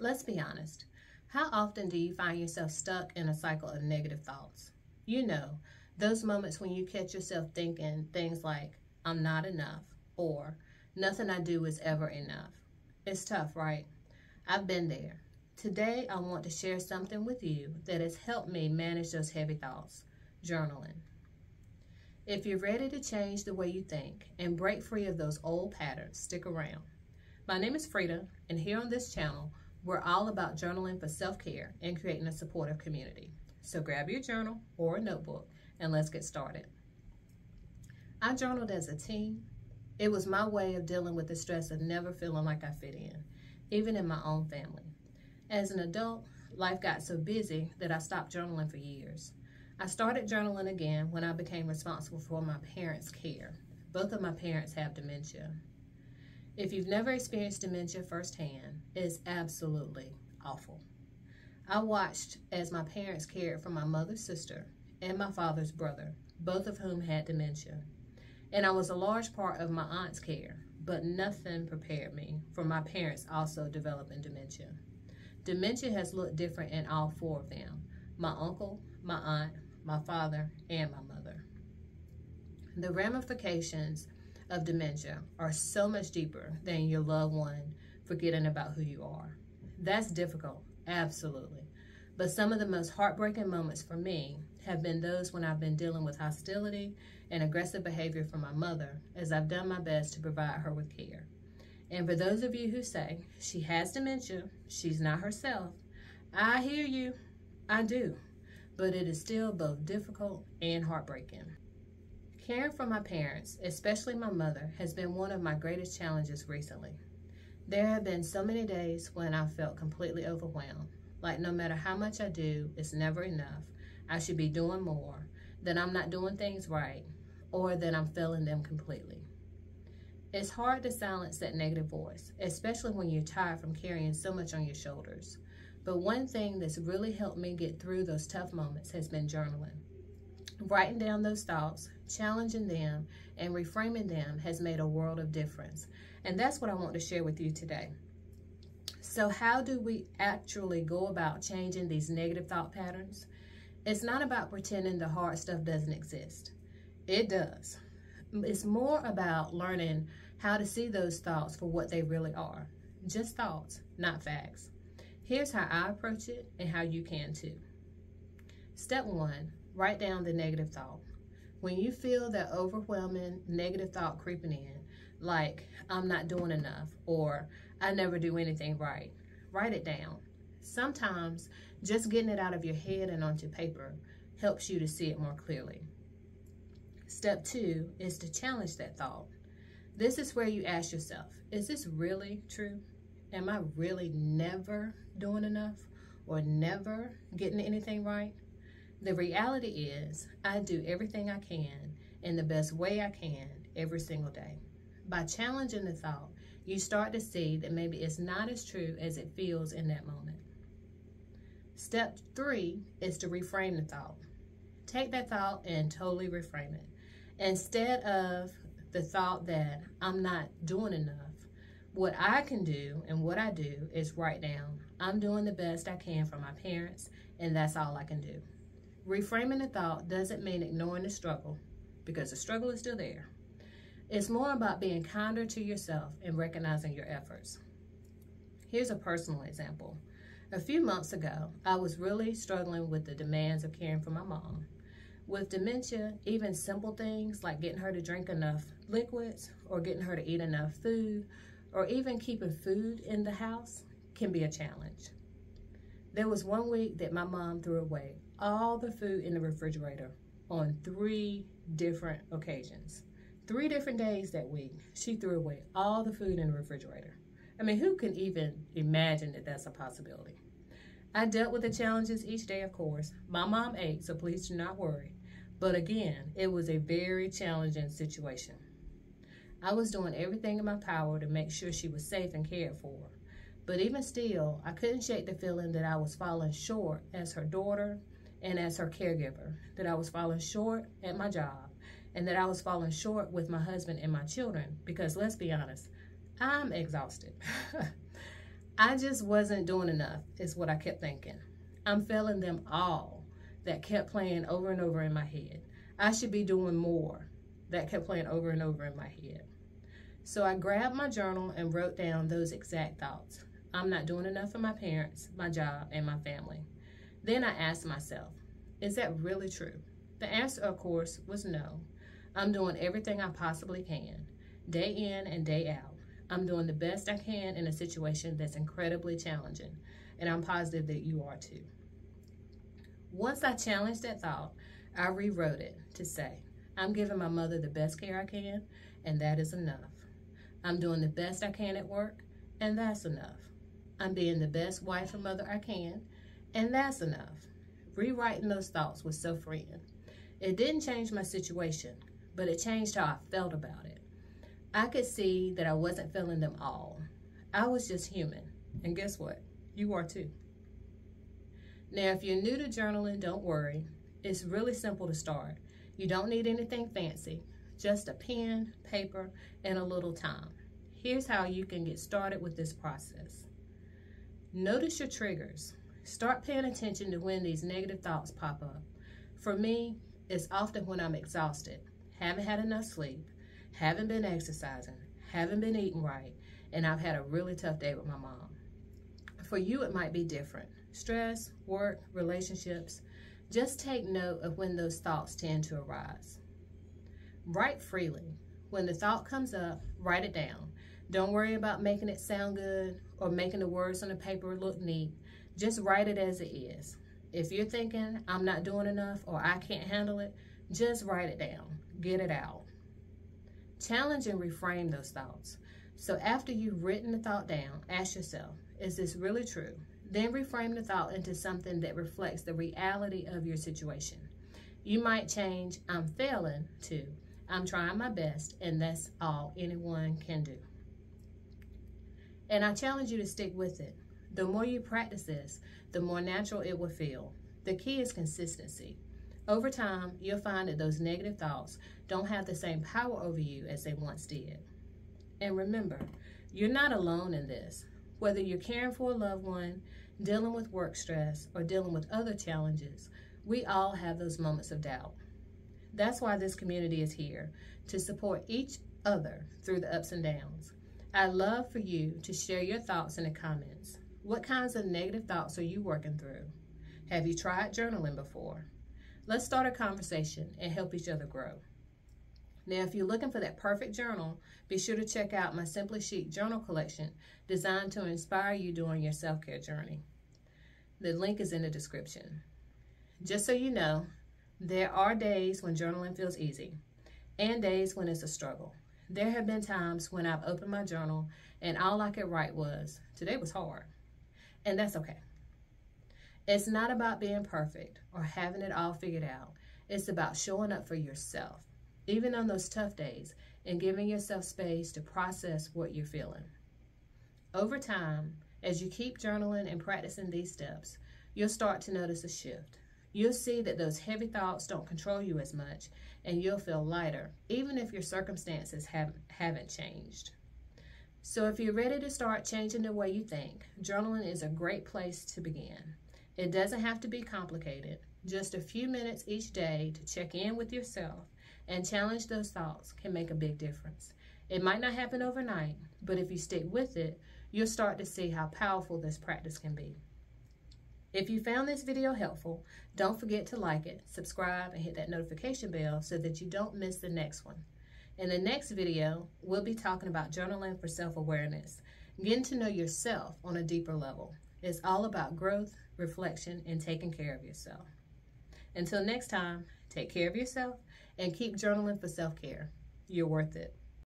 Let's be honest. How often do you find yourself stuck in a cycle of negative thoughts? You know, those moments when you catch yourself thinking things like, I'm not enough, or nothing I do is ever enough. It's tough, right? I've been there. Today, I want to share something with you that has helped me manage those heavy thoughts: journaling. If you're ready to change the way you think and break free of those old patterns, stick around. My name is Frida, and here on this channel, we're all about journaling for self-care and creating a supportive community. So grab your journal or a notebook and let's get started. I journaled as a teen. It was my way of dealing with the stress of never feeling like I fit in, even in my own family. As an adult, life got so busy that I stopped journaling for years. I started journaling again when I became responsible for my parents' care. Both of my parents have dementia. If you've never experienced dementia firsthand, it's absolutely awful. I watched as my parents cared for my mother's sister and my father's brother, both of whom had dementia. And I was a large part of my aunt's care, but nothing prepared me for my parents also developing dementia. Dementia has looked different in all four of them: my uncle, my aunt, my father, and my mother. The ramifications of dementia are so much deeper than your loved one forgetting about who you are. That's difficult, absolutely. But some of the most heartbreaking moments for me have been those when I've been dealing with hostility and aggressive behavior from my mother as I've done my best to provide her with care. And for those of you who say, she has dementia, she's not herself, I hear you, I do. But it is still both difficult and heartbreaking. Caring for my parents, especially my mother, has been one of my greatest challenges recently. There have been so many days when I felt completely overwhelmed, like no matter how much I do, it's never enough, I should be doing more, that I'm not doing things right, or that I'm failing them completely. It's hard to silence that negative voice, especially when you're tired from carrying so much on your shoulders. But one thing that's really helped me get through those tough moments has been journaling. Writing down those thoughts, challenging them, and reframing them has made a world of difference. And that's what I want to share with you today. So how do we actually go about changing these negative thought patterns? It's not about pretending the hard stuff doesn't exist. It does. It's more about learning how to see those thoughts for what they really are. Just thoughts, not facts. Here's how I approach it and how you can too. Step 1. Write down the negative thought. When you feel that overwhelming negative thought creeping in, like I'm not doing enough or I never do anything right, write it down. Sometimes just getting it out of your head and onto paper helps you to see it more clearly. Step 2 is to challenge that thought. This is where you ask yourself, is this really true? Am I really never doing enough or never getting anything right? The reality is, I do everything I can in the best way I can every single day. By challenging the thought, you start to see that maybe it's not as true as it feels in that moment. Step 3 is to reframe the thought. Take that thought and totally reframe it. Instead of the thought that I'm not doing enough, what I can do and what I do is write down, I'm doing the best I can for my parents, and that's all I can do. Reframing the thought doesn't mean ignoring the struggle, because the struggle is still there. It's more about being kinder to yourself and recognizing your efforts. Here's a personal example. A few months ago, I was really struggling with the demands of caring for my mom. With dementia, even simple things like getting her to drink enough liquids or getting her to eat enough food or even keeping food in the house can be a challenge. There was one week that my mom threw away all the food in the refrigerator on 3 different occasions. 3 different days that week, she threw away all the food in the refrigerator. I mean, who can even imagine that that's a possibility? I dealt with the challenges each day, of course. My mom ate, so please do not worry. But again, it was a very challenging situation. I was doing everything in my power to make sure she was safe and cared for. But even still, I couldn't shake the feeling that I was falling short as her daughter and as her caregiver, that I was falling short at my job, and that I was falling short with my husband and my children, because let's be honest, I'm exhausted. I just wasn't doing enough, is what I kept thinking. I'm failing them all. That kept playing over and over in my head. I should be doing more. That kept playing over and over in my head. So I grabbed my journal and wrote down those exact thoughts. I'm not doing enough for my parents, my job, and my family. Then I asked myself, is that really true? The answer, of course, was no. I'm doing everything I possibly can, day in and day out. I'm doing the best I can in a situation that's incredibly challenging, and I'm positive that you are too. Once I challenged that thought, I rewrote it to say, I'm giving my mother the best care I can, and that is enough. I'm doing the best I can at work, and that's enough. I'm being the best wife and mother I can, and that's enough. Rewriting those thoughts was so freeing. It didn't change my situation, but it changed how I felt about it. I could see that I wasn't feeling them all. I was just human, and guess what? You are too. Now, if you're new to journaling, don't worry. It's really simple to start. You don't need anything fancy, just a pen, paper, and a little time. Here's how you can get started with this process. Notice your triggers. Start paying attention to when these negative thoughts pop up. For me, it's often when I'm exhausted, haven't had enough sleep, haven't been exercising, haven't been eating right, and I've had a really tough day with my mom. For you, it might be different. Stress, work, relationships. Just take note of when those thoughts tend to arise. Write freely. When the thought comes up, write it down. Don't worry about making it sound good or making the words on the paper look neat. Just write it as it is. If you're thinking, I'm not doing enough or I can't handle it, just write it down. Get it out. Challenge and reframe those thoughts. So after you've written the thought down, ask yourself, is this really true? Then reframe the thought into something that reflects the reality of your situation. You might change I'm failing to I'm trying my best, and that's all anyone can do. And I challenge you to stick with it. The more you practice this, the more natural it will feel. The key is consistency. Over time, you'll find that those negative thoughts don't have the same power over you as they once did. And remember, you're not alone in this. Whether you're caring for a loved one, dealing with work stress, or dealing with other challenges, we all have those moments of doubt. That's why this community is here, to support each other through the ups and downs. I'd love for you to share your thoughts in the comments. What kinds of negative thoughts are you working through? Have you tried journaling before? Let's start a conversation and help each other grow. Now, if you're looking for that perfect journal, be sure to check out my Simply Chic journal collection designed to inspire you during your self-care journey. The link is in the description. Just so you know, there are days when journaling feels easy and days when it's a struggle. There have been times when I've opened my journal and all I could write was, today was hard. And that's okay. It's not about being perfect or having it all figured out. It's about showing up for yourself, even on those tough days, and giving yourself space to process what you're feeling. Over time, as you keep journaling and practicing these steps, you'll start to notice a shift. You'll see that those heavy thoughts don't control you as much, and you'll feel lighter, even if your circumstances haven't changed. So if you're ready to start changing the way you think, journaling is a great place to begin. It doesn't have to be complicated. Just a few minutes each day to check in with yourself and challenge those thoughts can make a big difference. It might not happen overnight, but if you stick with it, you'll start to see how powerful this practice can be. If you found this video helpful, don't forget to like it, subscribe, and hit that notification bell so that you don't miss the next one. In the next video, we'll be talking about journaling for self-awareness, getting to know yourself on a deeper level. It's all about growth, reflection, and taking care of yourself. Until next time, take care of yourself and keep journaling for self-care. You're worth it.